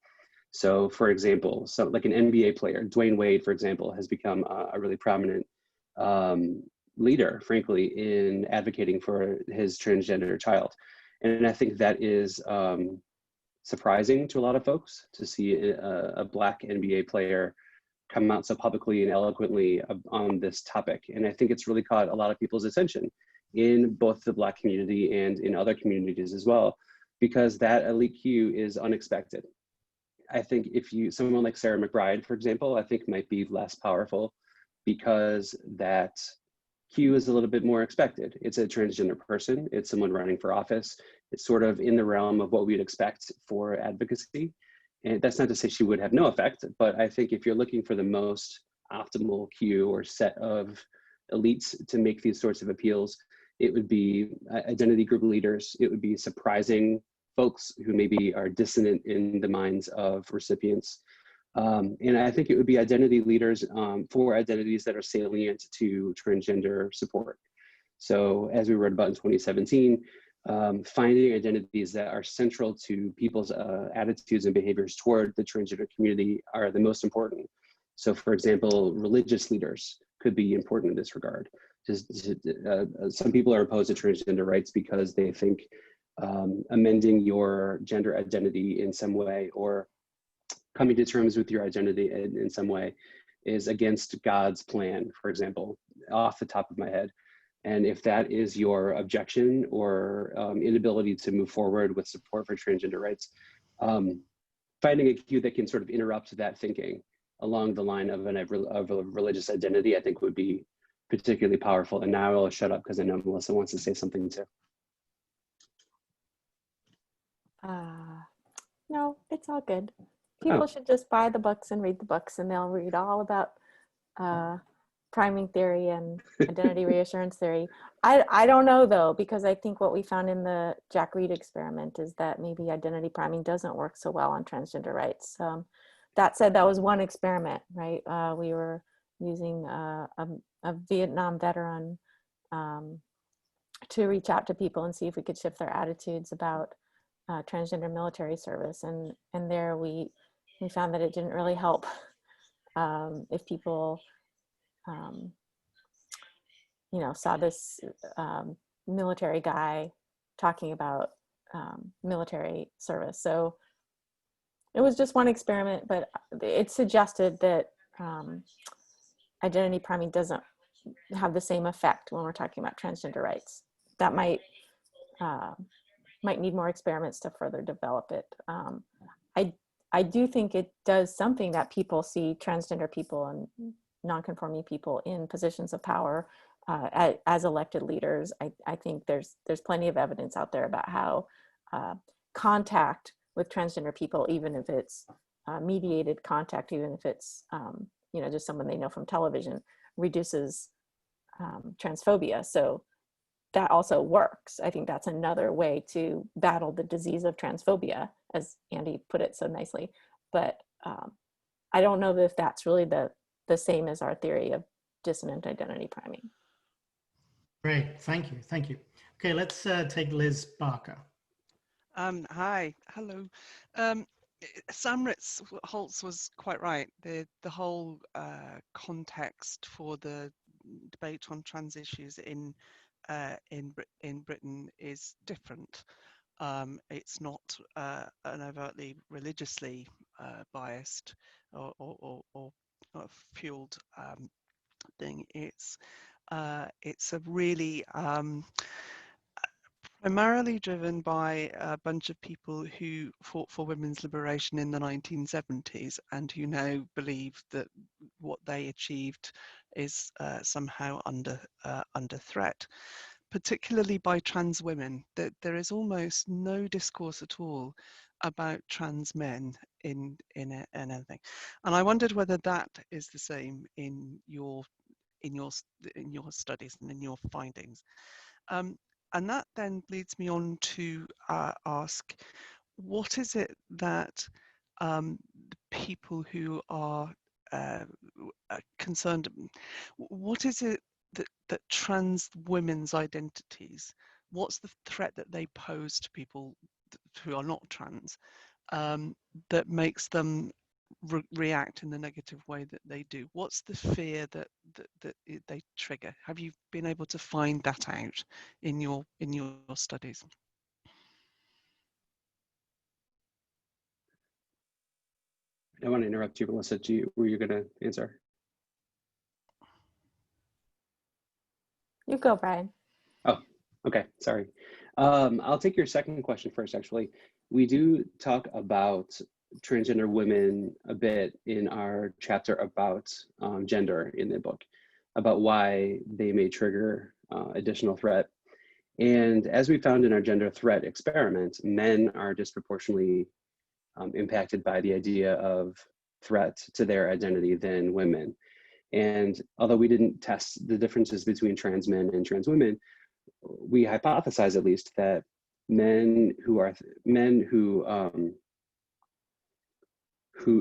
So for example, so like an NBA player, Dwayne Wade, for example, has become a really prominent leader, frankly, in advocating for his transgender child. And I think that is surprising to a lot of folks to see a Black NBA player come out so publicly and eloquently on this topic. And I think it's really caught a lot of people's attention in both the Black community and in other communities as well, because that elite cue is unexpected. I think someone like Sarah McBride, for example, I think might be less powerful because that cue is a little bit more expected. It's a transgender person, it's someone running for office. It's sort of in the realm of what we'd expect for advocacy. And that's not to say she would have no effect, but I think if you're looking for the most optimal cue or set of elites to make these sorts of appeals, it would be identity group leaders. It would be surprising folks who maybe are dissonant in the minds of recipients. And I think it would be identity leaders for identities that are salient to transgender support. So as we wrote about in 2017, finding identities that are central to people's attitudes and behaviors toward the transgender community are the most important. So for example, religious leaders could be important in this regard. Some people are opposed to transgender rights because they think amending your gender identity in some way or coming to terms with your identity in some way is against God's plan, for example, off the top of my head. And if that is your objection or inability to move forward with support for transgender rights, finding a cue that can sort of interrupt that thinking along the line of a religious identity, I think would be particularly powerful. And now I'll shut up because I know Melissa wants to say something too. No, it's all good. People should just buy the books and read the books, and they'll read all about priming theory and identity reassurance theory. I don't know though, because I think what we found in the Jack Reed experiment is that maybe identity priming doesn't work so well on transgender rights. That said, that was one experiment, right? We were using a Vietnam veteran to reach out to people and see if we could shift their attitudes about transgender military service, and there we found that it didn't really help if people saw this military guy talking about military service. So it was just one experiment, but it suggested that identity priming doesn't have the same effect when we're talking about transgender rights. That might need more experiments to further develop it. I do think it does something that people see transgender people and non-conforming people in positions of power as elected leaders. I think there's plenty of evidence out there about how contact with transgender people, even if it's mediated contact, even if it's just someone they know from television, reduces transphobia. So that also works. I think that's another way to battle the disease of transphobia, as Andy put it so nicely. But I don't know if that's really the same as our theory of dissonant identity priming. Great, thank you, thank you. Okay, let's take Liz Barker. Hi, hello. Sam Ritz-Holtz was quite right. The whole context for the debate on trans issues in Britain is different. It's not an overtly religiously biased or fueled thing. It's a really primarily driven by a bunch of people who fought for women's liberation in the 1970s and who now believe that what they achieved is somehow under threat, particularly by trans women. That there is almost no discourse at all about trans men in anything, and I wondered whether that is the same in your studies and in your findings. And that then leads me on to ask, what is it that people who are concerned, what is it that trans women's identities, what's the threat that they pose to people who are not trans that makes them react in the negative way that they do? What's the fear that they trigger? Have you been able to find that out in your studies? I don't want to interrupt you, Melissa. Were you going to answer? You go, Brian. Oh, okay. Sorry. I'll take your second question first, actually. We do talk about transgender women a bit in our chapter about gender in the book, about why they may trigger additional threat. And as we found in our gender threat experiment, men are disproportionately impacted by the idea of threat to their identity than women. And although we didn't test the differences between trans men and trans women, we hypothesize at least that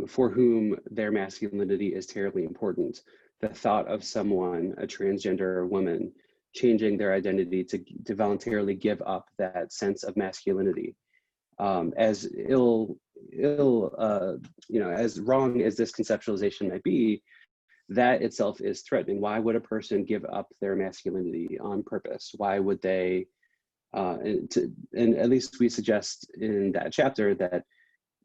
for whom their masculinity is terribly important, the thought of someone, a transgender woman, changing their identity to voluntarily give up that sense of masculinity, as as wrong as this conceptualization might be, that itself is threatening. Why would a person give up their masculinity on purpose? Why would they? And at least we suggest in that chapter that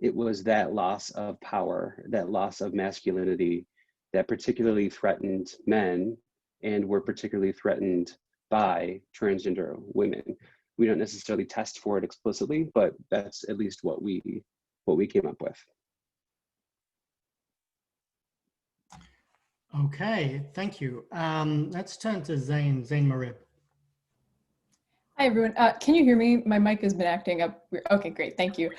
it was that loss of power, that loss of masculinity, that particularly threatened men and were particularly threatened by transgender women. We don't necessarily test for it explicitly, but that's at least what we came up with. Okay, thank you. Let's turn to Zain Marib. Hi, everyone. Can you hear me? My mic has been acting up. Okay, great. Thank you.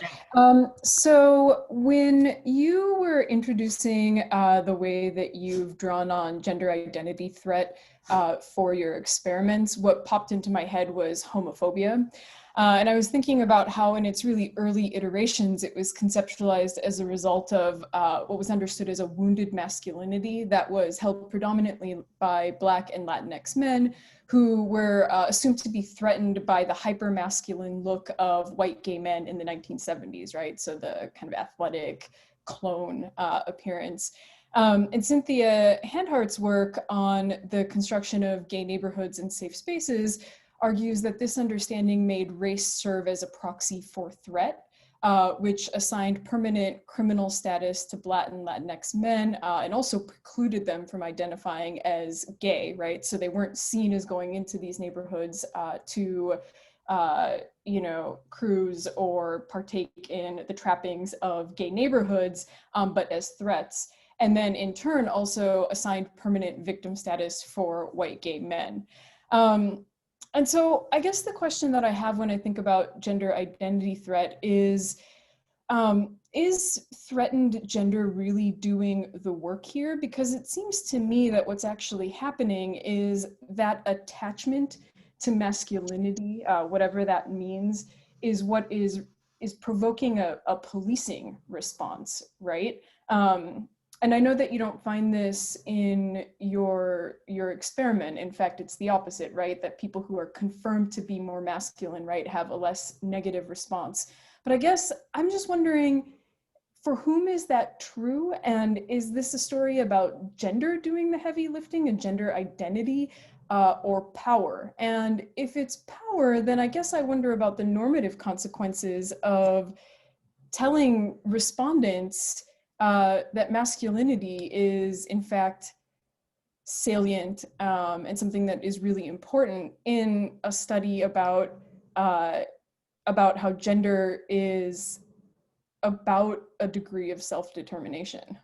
So when you were introducing the way that you've drawn on gender identity threat for your experiments, what popped into my head was homophobia. And I was thinking about how in its really early iterations, it was conceptualized as a result of what was understood as a wounded masculinity that was held predominantly by Black and Latinx men who were assumed to be threatened by the hyper-masculine look of white gay men in the 1970s, right? So the kind of athletic clone appearance. And Cynthia Handhart's work on the construction of gay neighborhoods and safe spaces argues that this understanding made race serve as a proxy for threat, which assigned permanent criminal status to Black and Latinx men, and also precluded them from identifying as gay, right? So they weren't seen as going into these neighborhoods to cruise or partake in the trappings of gay neighborhoods, but as threats. And then in turn also assigned permanent victim status for white gay men. And so I guess the question that I have when I think about gender identity threat is threatened gender really doing the work here? Because it seems to me that what's actually happening is that attachment to masculinity, whatever that means, is what is provoking a policing response, right? And I know that you don't find this in your experiment. In fact, it's the opposite, right? That people who are confirmed to be more masculine, right, have a less negative response. But I guess I'm just wondering, for whom is that true? And is this a story about gender doing the heavy lifting and gender identity, or power? And if it's power, then I guess I wonder about the normative consequences of telling respondents that masculinity is in fact salient and something that is really important in a study about how gender is about a degree of self-determination.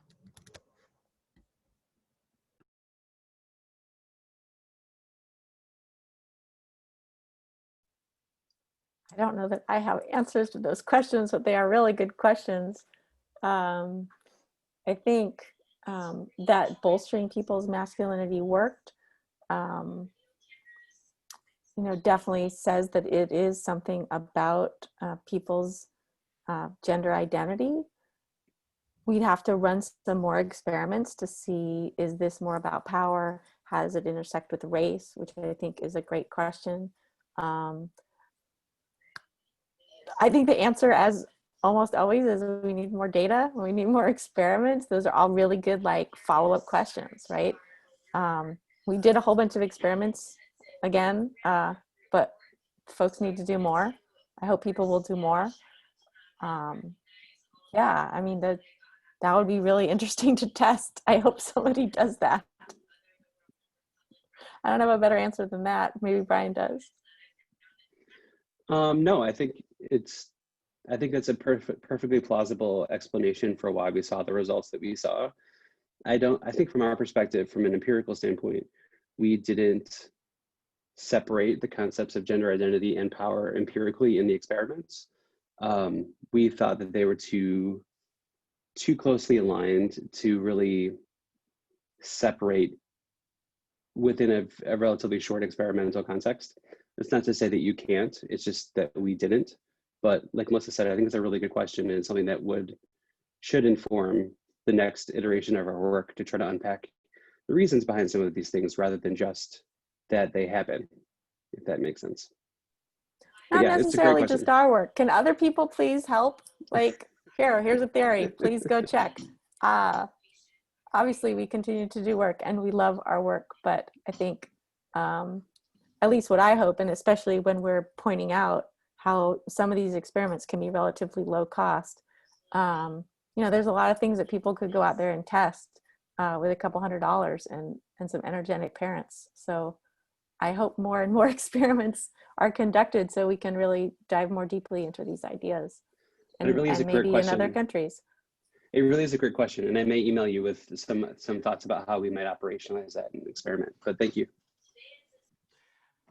I don't know that I have answers to those questions, but they are really good questions. I think that bolstering people's masculinity worked, definitely says that it is something about people's gender identity. We'd have to run some more experiments to see, is this more about power? How does it intersect with race? Which I think is a great question. I think the answer, as almost always, is we need more data, we need more experiments. Those are all really good follow-up questions, right? We did a whole bunch of experiments again, but folks need to do more. I hope people will do more. Yeah, I mean, that would be really interesting to test. I hope somebody does that. I don't have a better answer than that. Maybe Brian does. No, I think that's a perfectly plausible explanation for why we saw the results that we saw. I think from our perspective, from an empirical standpoint, we didn't separate the concepts of gender identity and power empirically in the experiments. We thought that they were too closely aligned to really separate within a relatively short experimental context. It's not to say that you can't, it's just that we didn't. But like Melissa said, I think it's a really good question and something that should inform the next iteration of our work to try to unpack the reasons behind some of these things rather than just that they happen, if that makes sense. Not necessarily just our work. Can other people please help? Here's a theory, please go check. Obviously we continue to do work and we love our work, but I think at least what I hope, and especially when we're pointing out how some of these experiments can be relatively low cost, there's a lot of things that people could go out there and test with a couple $100 and some energetic parents. So I hope more and more experiments are conducted so we can really dive more deeply into these ideas. And it really is a great maybe question. In other countries. It really is a great question. And I may email you with some thoughts about how we might operationalize that in the experiment, but thank you.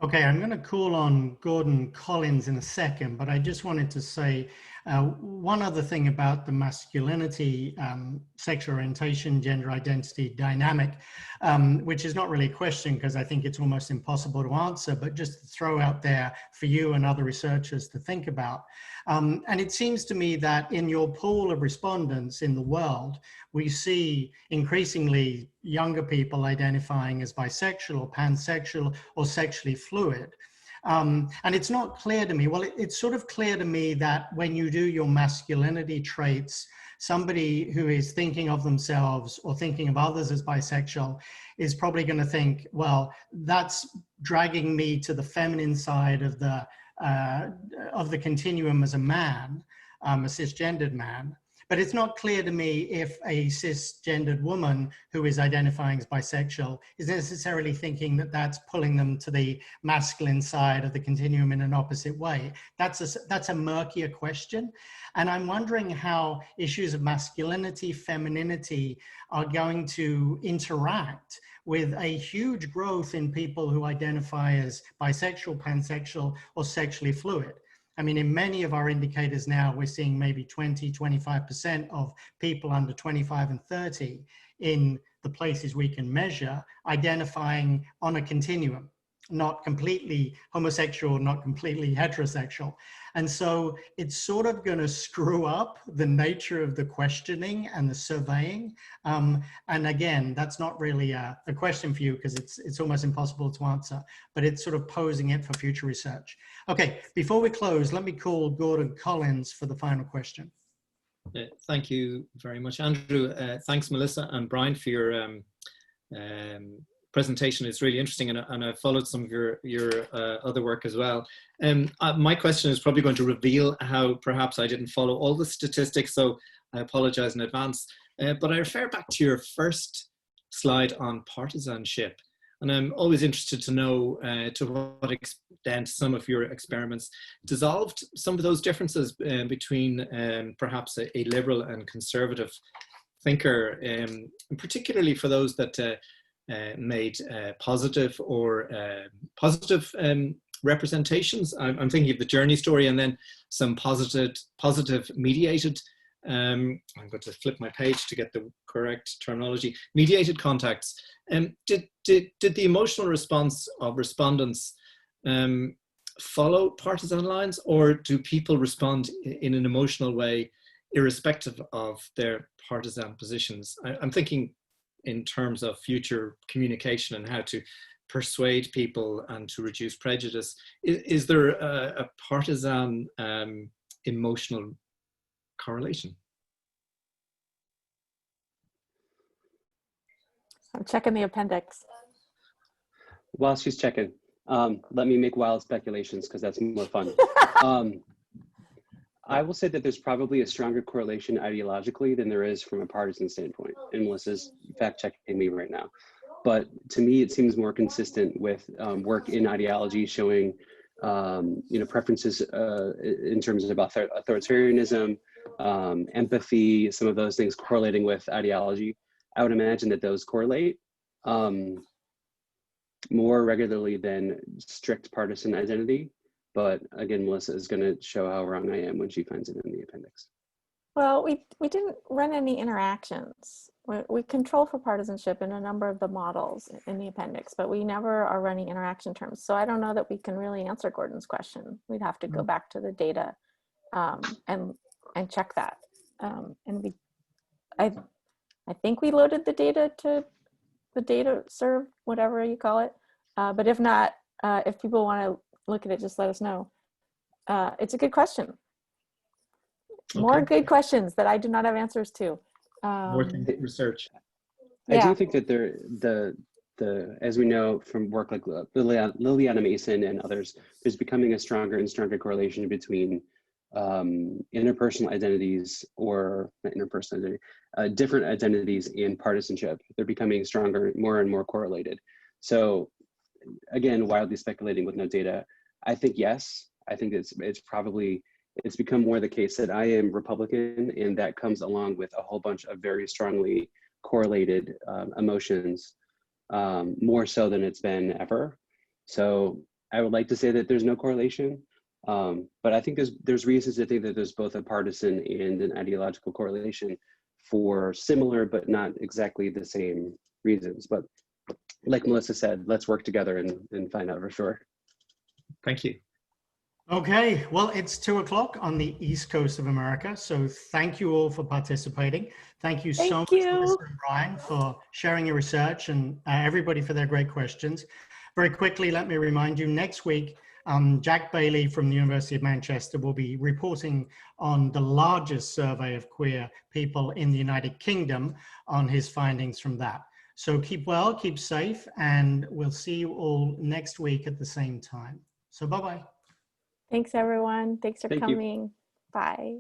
Okay, I'm going to call on Gordon Collins in a second, but I just wanted to say one other thing about the masculinity, sexual orientation, gender identity dynamic, which is not really a question because I think it's almost impossible to answer, but just to throw out there for you and other researchers to think about. And it seems to me that in your pool of respondents in the world, we see increasingly younger people identifying as bisexual or pansexual or sexually fluid. And it's not clear to me. Well, it's sort of clear to me that when you do your masculinity traits, somebody who is thinking of themselves or thinking of others as bisexual is probably going to think, well, that's dragging me to the feminine side of the continuum as a man, a cisgendered man. But it's not clear to me if a cisgendered woman who is identifying as bisexual is necessarily thinking that that's pulling them to the masculine side of the continuum in an opposite way. That's a murkier question. And I'm wondering how issues of masculinity, femininity are going to interact with a huge growth in people who identify as bisexual, pansexual, or sexually fluid. I mean, in many of our indicators now, we're seeing maybe 20, 25% of people under 25 and 30 in the places we can measure identifying on a continuum, not completely homosexual, not completely heterosexual. And so it's sort of going to screw up the nature of the questioning and the surveying. And again, that's not really a question for you because it's almost impossible to answer, but it's sort of posing it for future research. Okay, before we close, let me call Gordon Collins for the final question. Thank you very much, Andrew. Thanks, Melissa and Brian, for your presentation. Is really interesting, and I've followed some of your other work as well. My question is probably going to reveal how perhaps I didn't follow all the statistics, so I apologize in advance. But I refer back to your first slide on partisanship, and I'm always interested to know to what extent some of your experiments dissolved some of those differences between perhaps a liberal and conservative thinker, and particularly for those that made positive or positive representations. I'm thinking of the journey story, and then some positive mediated, I'm going to flip my page to get the correct terminology, mediated contacts. Did the emotional response of respondents follow partisan lines, or do people respond in an emotional way irrespective of their partisan positions? I'm thinking in terms of future communication and how to persuade people and to reduce prejudice. Is there a partisan emotional correlation? I'm checking the appendix. While she's checking, let me make wild speculations because that's more fun. I will say that there's probably a stronger correlation ideologically than there is from a partisan standpoint. And Melissa's fact checking me right now. But to me, it seems more consistent with work in ideology showing, preferences in terms of authoritarianism, empathy, some of those things correlating with ideology. I would imagine that those correlate more regularly than strict partisan identity. But again, Melissa is going to show how wrong I am when she finds it in the appendix. Well, we didn't run any interactions. We control for partisanship in a number of the models in the appendix, but we never are running interaction terms. So I don't know that we can really answer Gordon's question. We'd have to go back to the data and check that. I think we loaded the data to the data serve, whatever you call it. But if not, if people want to look at it, just let us know. It's a good question. More good questions that I do not have answers to. More research. I do think that the as we know from work like Liliana Mason and others, there's becoming a stronger and stronger correlation between interpersonal identities, or not interpersonal identity, different identities and partisanship. They're becoming stronger, more and more correlated. So again, wildly speculating with no data, I think yes. I think it's become more the case that I am Republican, and that comes along with a whole bunch of very strongly correlated emotions, more so than it's been ever. So I would like to say that there's no correlation, but I think there's reasons to think that there's both a partisan and an ideological correlation for similar but not exactly the same reasons. But like Melissa said, let's work together and find out for sure. Thank you. Okay, well, it's 2:00 on the East Coast of America. So thank you all for participating. Thank you so much, Melissa and Brian, for sharing your research, and everybody for their great questions. Very quickly, let me remind you, next week, Jack Bailey from the University of Manchester will be reporting on the largest survey of queer people in the United Kingdom on his findings from that. So keep well, keep safe, and we'll see you all next week at the same time. So bye-bye. Thanks, everyone. Thanks for Thank you. coming. Bye.